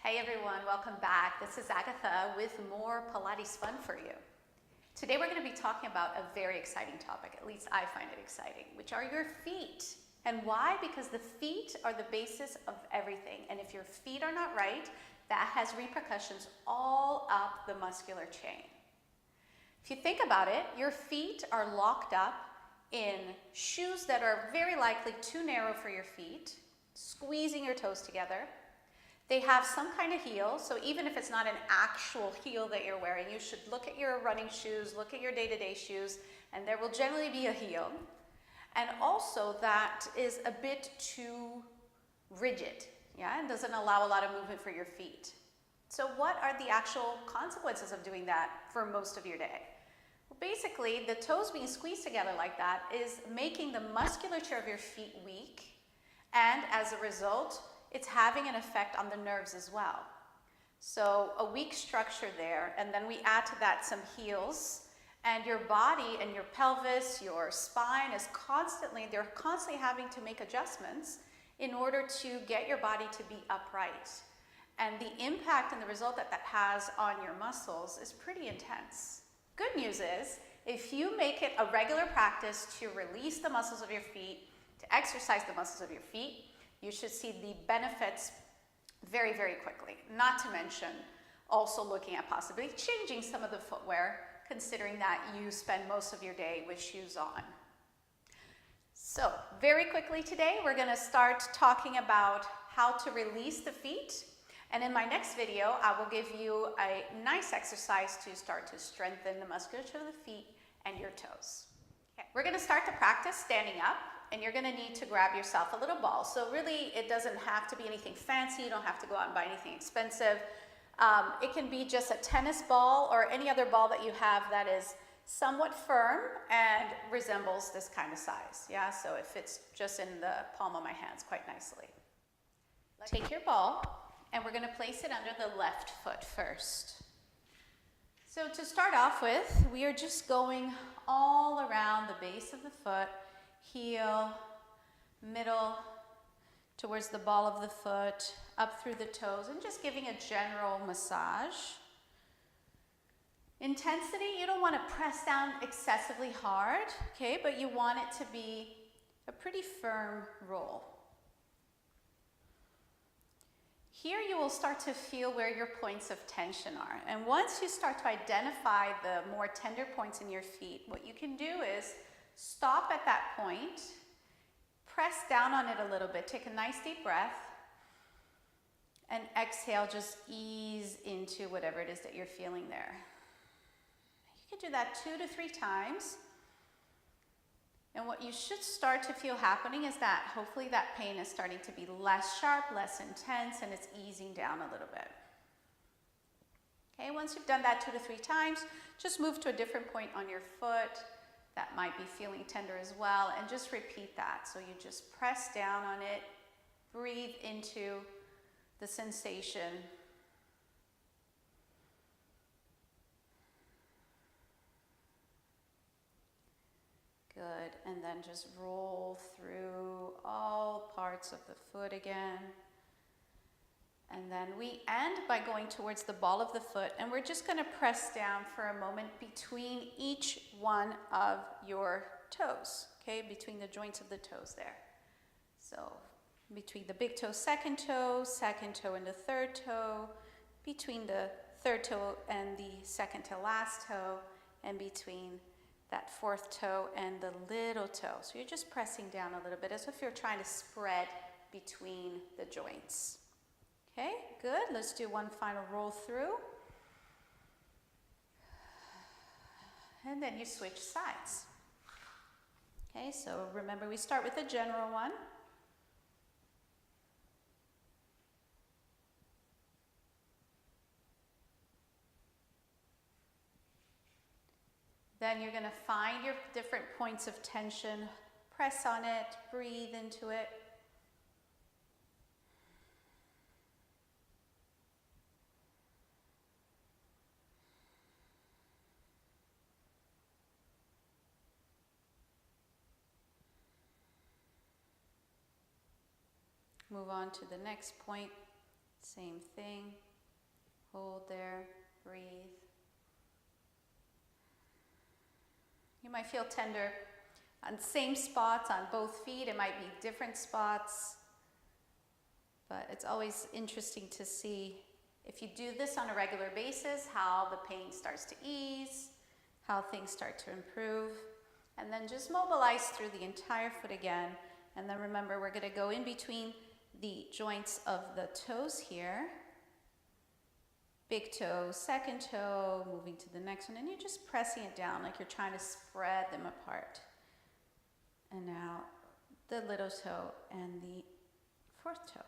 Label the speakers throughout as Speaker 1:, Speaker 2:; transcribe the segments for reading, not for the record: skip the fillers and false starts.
Speaker 1: Hey everyone, welcome back. This is Agatha with more Pilates fun for you. Today we're going to be talking about a very exciting topic, at least I find it exciting, which are your feet. And why? Because the feet are the basis of everything. And if your feet are not right, that has repercussions all up the muscular chain. If you think about it, your feet are locked up in shoes that are very likely too narrow for your feet, squeezing your toes together. They have some kind of heel, so even if it's not an actual heel that you're wearing, you should look at your running shoes, look at your day-to-day shoes, and there will generally be a heel. And also that is a bit too rigid, yeah, and doesn't allow a lot of movement for your feet. So what are the actual consequences of doing that for most of your day? Well, basically, the toes being squeezed together like that is making the musculature of your feet weak, and as a result, it's having an effect on the nerves as well. So a weak structure there, and then we add to that some heels, and your body and your pelvis, your spine they're constantly having to make adjustments in order to get your body to be upright. And the impact and the result that that has on your muscles is pretty intense. Good news is, if you make it a regular practice to release the muscles of your feet, to exercise the muscles of your feet, you should see the benefits very, very quickly. Not to mention also looking at possibly changing some of the footwear, considering that you spend most of your day with shoes on. So very quickly today, we're going to start talking about how to release the feet. And in my next video, I will give you a nice exercise to start to strengthen the musculature of the feet and your toes. Okay. We're going to start the practice standing up. And you're going to need to grab yourself a little ball. So really, it doesn't have to be anything fancy. You don't have to go out and buy anything expensive. It can be just a tennis ball or any other ball that you have that is somewhat firm and resembles this kind of size. Yeah, so it fits just in the palm of my hands quite nicely. Take your ball, and we're going to place it under the left foot first. So to start off with, we are just going all around the base of the foot, heel, middle, towards the ball of the foot, up through the toes, and just giving a general massage. Intensity, you don't want to press down excessively hard, okay, but you want it to be a pretty firm roll. Here you will start to feel where your points of tension are. And once you start to identify the more tender points in your feet, what you can do is stop at that point, press down on it a little bit, take a nice deep breath, and exhale, just ease into whatever it is that you're feeling there. You can do that 2 to 3 times. And what you should start to feel happening is that hopefully that pain is starting to be less sharp, less intense, and it's easing down a little bit. Okay, once you've done that 2 to 3 times, just move to a different point on your foot that might be feeling tender as well, and just repeat that. So you just press down on it, breathe into the sensation. Good, and then just roll through all parts of the foot again. And then we end by going towards the ball of the foot, and we're just going to press down for a moment between each one of your toes, okay, between the joints of the toes there. So between the big toe, second toe and the third toe, between the third toe and the second to last toe, and between that fourth toe and the little toe. So you're just pressing down a little bit as if you're trying to spread between the joints. Okay, good. Let's do one final roll through. And then you switch sides. Okay, so remember we start with the general one. Then you're going to find your different points of tension, press on it, breathe into it. Move on to the next point. Same thing. Hold there, breathe. You might feel tender on same spots on both feet. It might be different spots, but it's always interesting to see if you do this on a regular basis, how the pain starts to ease, how things start to improve. And then just mobilize through the entire foot again. And then remember, we're going to go in between the joints of the toes here. Big toe, second toe, moving to the next one, and you're just pressing it down like you're trying to spread them apart. And now the little toe and the fourth toe.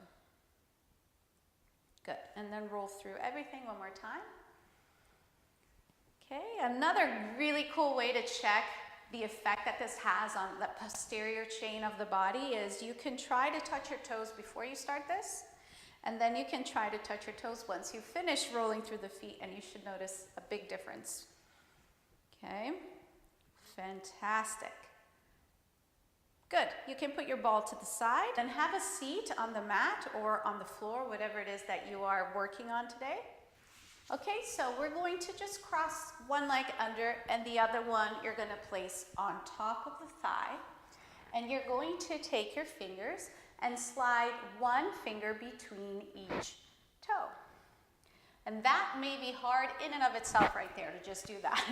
Speaker 1: Good, and then roll through everything one more time. Okay, another really cool way to check the effect that this has on the posterior chain of the body is you can try to touch your toes before you start this. And then you can try to touch your toes once you finish rolling through the feet, and you should notice a big difference. Okay, fantastic. Good, you can put your ball to the side and have a seat on the mat or on the floor, whatever it is that you are working on today. Okay, so we're going to just cross one leg under and the other one you're going to place on top of the thigh. And you're going to take your fingers and slide one finger between each toe. And that may be hard in and of itself right there to just do that.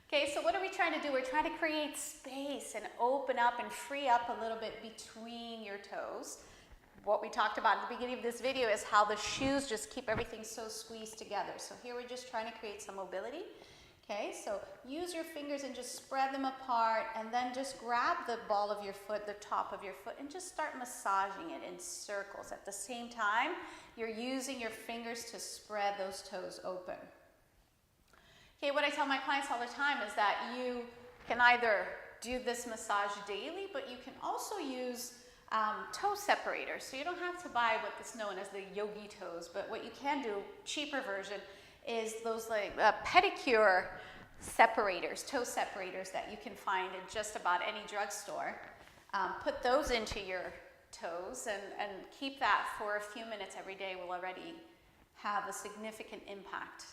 Speaker 1: Okay, so what are we trying to do? We're trying to create space and open up and free up a little bit between your toes. What we talked about at the beginning of this video is how the shoes just keep everything so squeezed together. So here we're just trying to create some mobility. Okay, so use your fingers and just spread them apart, and then just grab the ball of your foot, the top of your foot, and just start massaging it in circles. At the same time, you're using your fingers to spread those toes open. Okay, what I tell my clients all the time is that you can either do this massage daily, but you can also use toe separators. So you don't have to buy what is known as the yogi toes, but what you can do, cheaper version, is those like pedicure separators, toe separators that you can find in just about any drugstore. Put those into your toes and keep that for a few minutes every day will already have a significant impact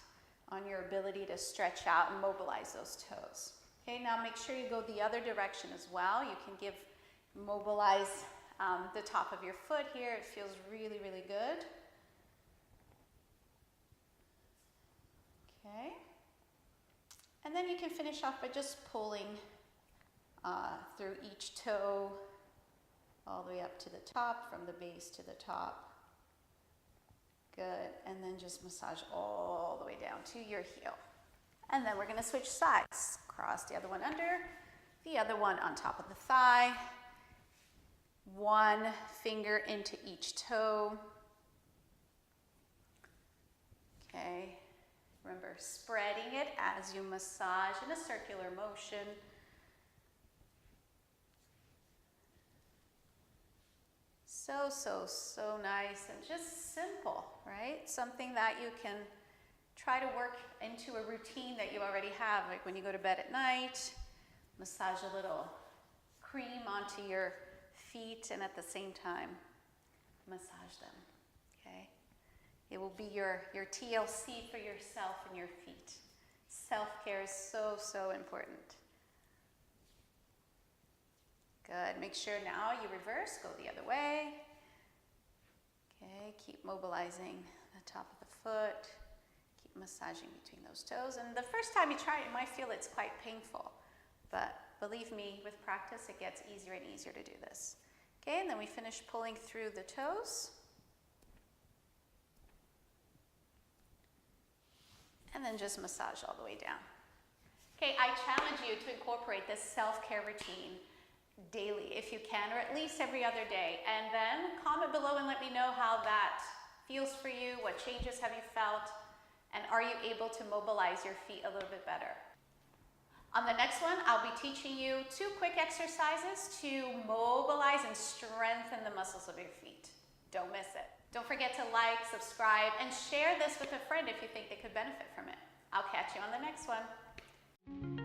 Speaker 1: on your ability to stretch out and mobilize those toes. Okay, now make sure you go the other direction as well. You can mobilize the top of your foot here. It feels really, really good. Okay, and then you can finish off by just pulling through each toe all the way up to the top, from the base to the top. Good, and then just massage all the way down to your heel. And then we're going to switch sides. Cross the other one under, the other one on top of the thigh. One finger into each toe. Okay. Remember, spreading it as you massage in a circular motion. So, so, so nice and just simple, right? Something that you can try to work into a routine that you already have, like when you go to bed at night, massage a little cream onto your feet and at the same time, massage them, okay? It will be your TLC for yourself and your feet. Self-care is so, so important. Good. Make sure now you reverse, go the other way. Okay, keep mobilizing the top of the foot. Keep massaging between those toes. And the first time you try it, you might feel it's quite painful. But believe me, with practice, it gets easier and easier to do this. Okay, and then we finish pulling through the toes. And then just massage all the way down. Okay, I challenge you to incorporate this self-care routine daily if you can, or at least every other day. And then comment below and let me know how that feels for you. What changes have you felt? And are you able to mobilize your feet a little bit better? On the next one, I'll be teaching you 2 quick exercises to mobilize and strengthen the muscles of your feet. Don't miss it. Don't forget to like, subscribe, and share this with a friend if you think they could benefit from it. I'll catch you on the next one.